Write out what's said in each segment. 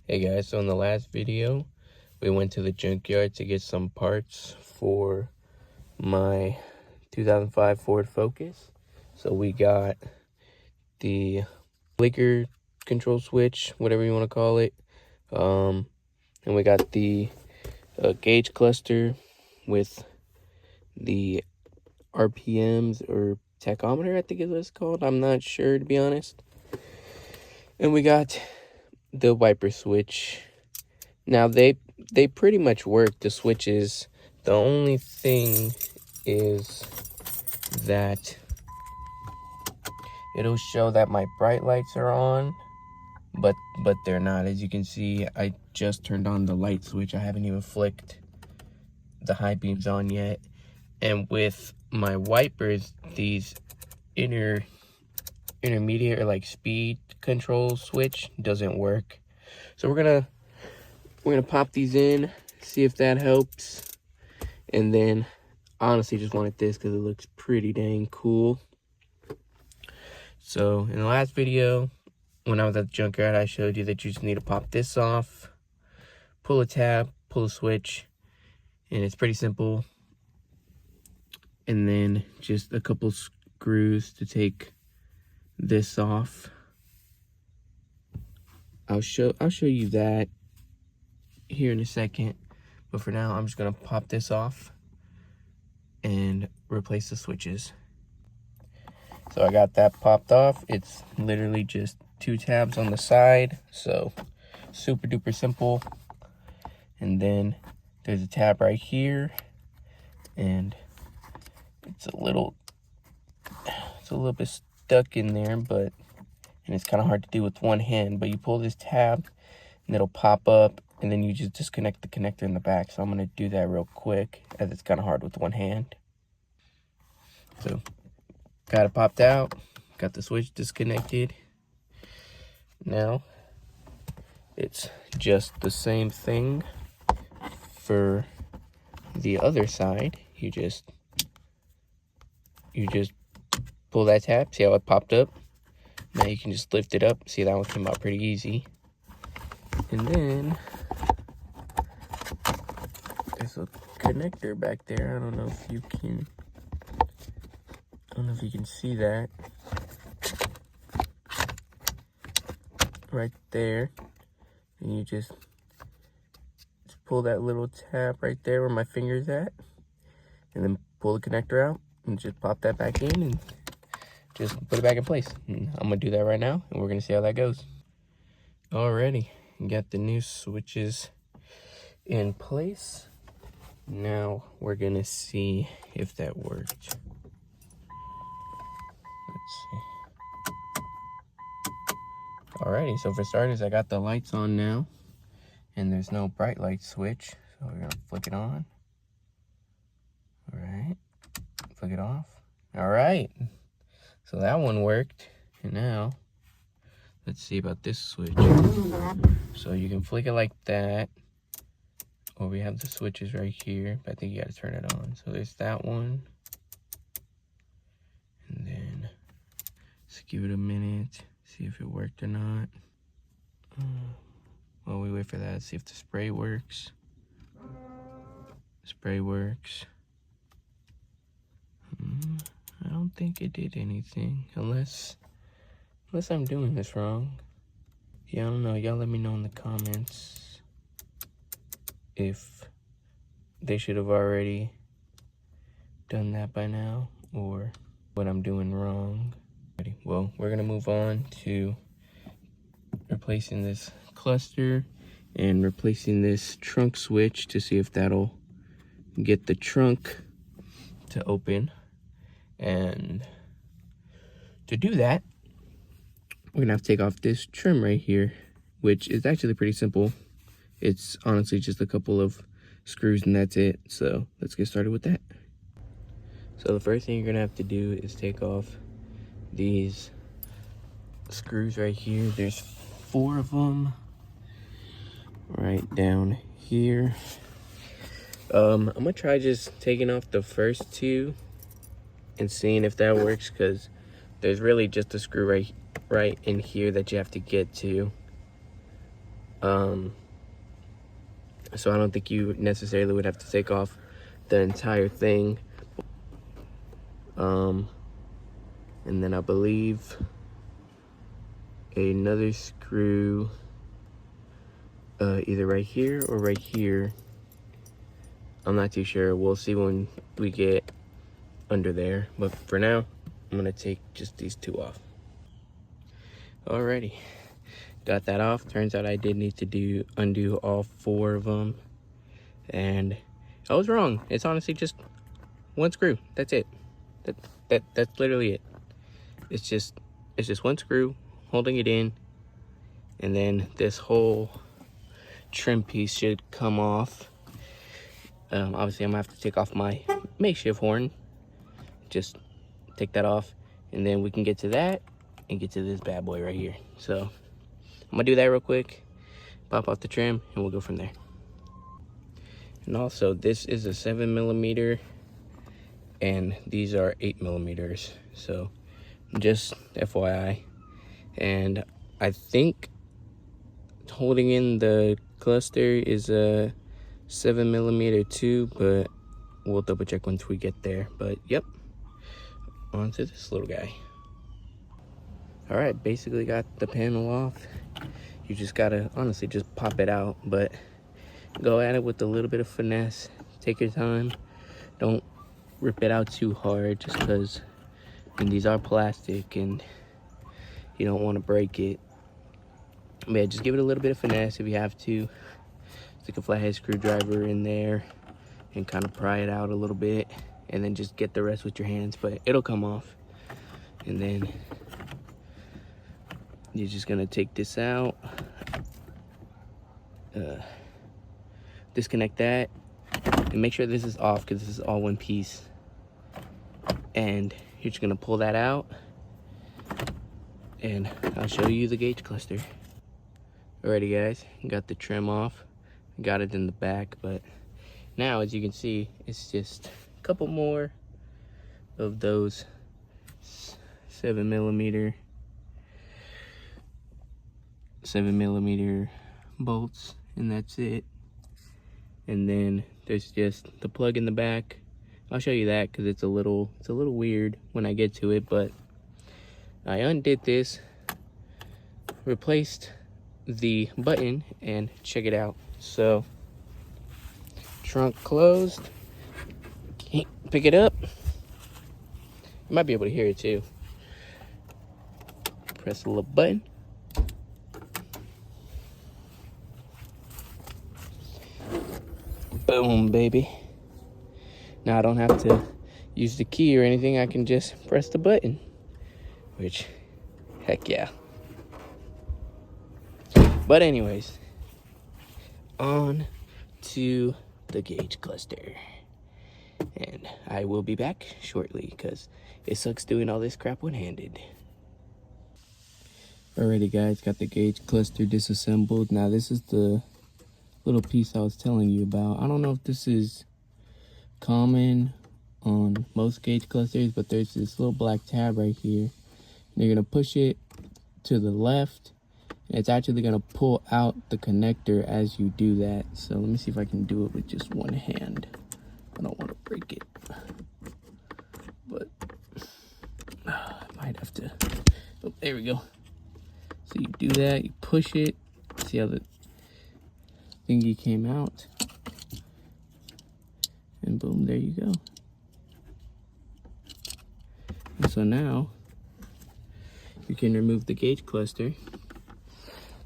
Hey guys, so in the last video, we went to the junkyard to get some parts for my 2005 Ford Focus. So we got the blinker control switch, whatever you want to call it. And we got the gauge cluster with the RPMs or tachometer, I think is what it's called. I'm not sure, to be honest. And we got the wiper switch. Now they pretty much work, the switches. The only thing is that it'll show that my bright lights are on, but they're not. As you can see, I just turned on the light switch. I haven't even flicked the high beams on yet. And with my wipers, these intermediate or like speed control switch doesn't work. So we're gonna pop these in, see if that helps. And then honestly just wanted this because it looks pretty dang cool. So in the last video, when I was at the junkyard, I showed you that you just need to pop this off, pull a tab, pull a switch, and it's pretty simple. And then just a couple screws to take this off. I'll show you that here in a second, but for now I'm just gonna pop this off and replace the switches. So I got that popped off. It's literally just 2 tabs on the side, so super duper simple. And then there's a tab right here, and it's a little bit stuck in there, and it's kind of hard to do with one hand. But you pull this tab and it'll pop up, and then you just disconnect the connector in the back. So I'm gonna do that real quick, as it's kind of hard with one hand. So got it popped out, got the switch disconnected. Now it's just the same thing for the other side. You just pull that tab. See how it popped up? Now you can just lift it up. See, that one came out pretty easy. And then there's a connector back there. I don't know if you can see that. Right there. And you just pull that little tab right there where my finger's at. And then pull the connector out and just pop that back in and just put it back in place. And I'm gonna do that right now, and we're gonna see how that goes. Alrighty, got the new switches in place. Now we're gonna see if that worked. Let's see. Alrighty, so for starters, I got the lights on now, and there's no bright light switch, so we're gonna flick it on. Alright, flick it off. Alright, so that one worked. And now let's see about this switch. So you can flick it like that, or we have the switches right here, but I think you gotta turn it on. So there's that one. And then let's give it a minute, see if it worked or not. While we wait for that, see if the spray works. Spray works. I don't think it did anything, unless I'm doing this wrong. Yeah, I don't know. Y'all let me know in the comments if they should have already done that by now, or what I'm doing wrong. Well, we're gonna move on to replacing this cluster and replacing this trunk switch to see if that'll get the trunk to open. And to do that, we're gonna have to take off this trim right here, which is actually pretty simple. It's honestly just a couple of screws and that's it. So let's get started with that. So the first thing you're gonna have to do is take off these screws right here. There's 4 of them right down here. I'm gonna try just taking off the first 2 and seeing if that works, because there's really just a screw right in here that you have to get to. So I don't think you necessarily would have to take off the entire thing. And then I believe another screw either right here or right here. I'm not too sure. We'll see when we get under there. But for now, I'm gonna take just these two off. Alrighty, got that off. Turns out I did need to undo all 4 of them. And I was wrong. It's honestly just 1 screw. That's it. That's literally it. It's just 1 screw holding it in, and then this whole trim piece should come off. Obviously I'm gonna have to take off my makeshift horn. Just take that off, and then we can get to that and get to this bad boy right here. So I'm gonna do that real quick, pop off the trim, and we'll go from there. And also, this is a 7mm and these are 8mm, so just FYI. And I think holding in the cluster is a 7mm too, but we'll double check once we get there. But yep, onto this little guy. All right, basically got the panel off. You just gotta honestly just pop it out, but go at it with a little bit of finesse. Take your time. Don't rip it out too hard, just because these are plastic and you don't want to break it. But yeah, just give it a little bit of finesse if you have to. Stick a flathead screwdriver in there and kind of pry it out a little bit, and then just get the rest with your hands, but it'll come off. And then you're just gonna take this out, disconnect that, and make sure this is off because this is all one piece. And you're just gonna pull that out, and I'll show you the gauge cluster. Alrighty guys, got the trim off, got it in the back, but now as you can see, it's just a couple more of those 7mm bolts, and that's it. And then there's just the plug in the back. I'll show you that because it's a little weird when I get to it, but I undid this, replaced the button, and check it out. So trunk closed, can't pick it up. You might be able to hear it too. Press the little button. Boom, baby. Now I don't have to use the key or anything. I can just press the button, which, heck yeah. But anyways, on to the gauge cluster. And I will be back shortly because it sucks doing all this crap one-handed. Alrighty guys, got the gauge cluster disassembled. Now this is the little piece I was telling you about. I don't know if this is common on most gauge clusters, but there's this little black tab right here. And you're gonna push it to the left, and it's actually gonna pull out the connector as you do that. So let me see if I can do it with just one hand. I don't want to break it, but I might have to. Oh, there we go. So you do that, you push it, see how the thingy came out, and boom, there you go. And so now you can remove the gauge cluster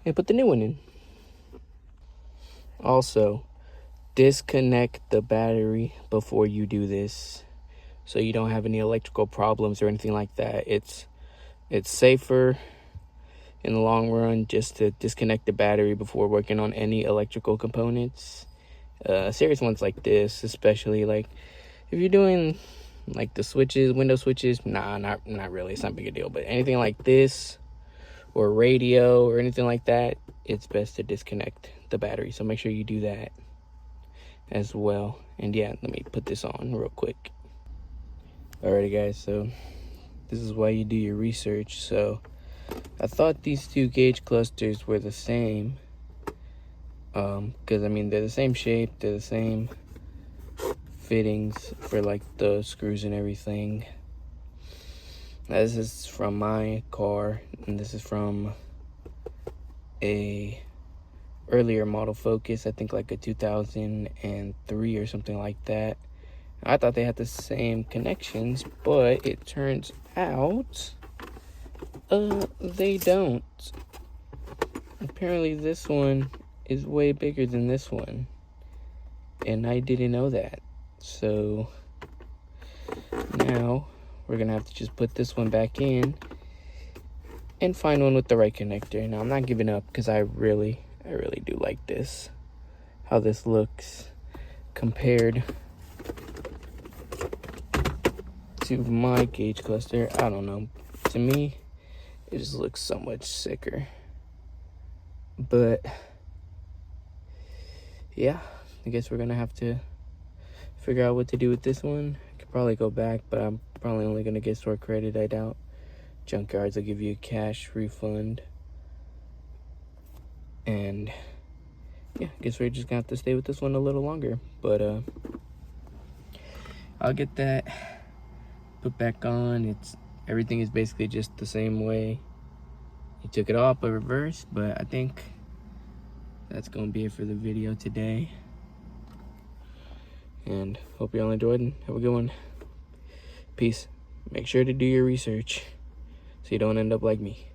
and put the new one in. Also, disconnect the battery before you do this so you don't have any electrical problems or anything like that. It's safer in the long run just to disconnect the battery before working on any electrical components. Serious ones like this, especially like if you're doing like the switches, window switches, nah, not really, it's not a big a deal. But anything like this or radio or anything like that, it's best to disconnect the battery. So make sure you do that as well. And yeah, let me put this on real quick. Alrighty guys, so this is why you do your research. So I thought these two gauge clusters were the same, because I mean they're the same shape, they're the same fittings for like the screws and everything. Now, this is from my car, and this is from a earlier model Focus, I think like a 2003 or something like that. I thought they had the same connections, but it turns out they don't. Apparently this one is way bigger than this one, and I didn't know that. So now we're gonna have to just put this one back in and find one with the right connector. Now I'm not giving up because I really do like this, how this looks compared to my gauge cluster. I don't know, to me it just looks so much sicker. But yeah, I guess we're gonna have to figure out what to do with this one. I could probably go back, but I'm probably only gonna get store credit, I doubt. Junkyards will give you a cash refund. And yeah, I guess we're just gonna have to stay with this one a little longer. But I'll get that put back on. Everything is basically just the same way you took it off, but reversed. But I think that's gonna be it for the video today. And hope y'all enjoyed and have a good one. Peace. Make sure to do your research so you don't end up like me.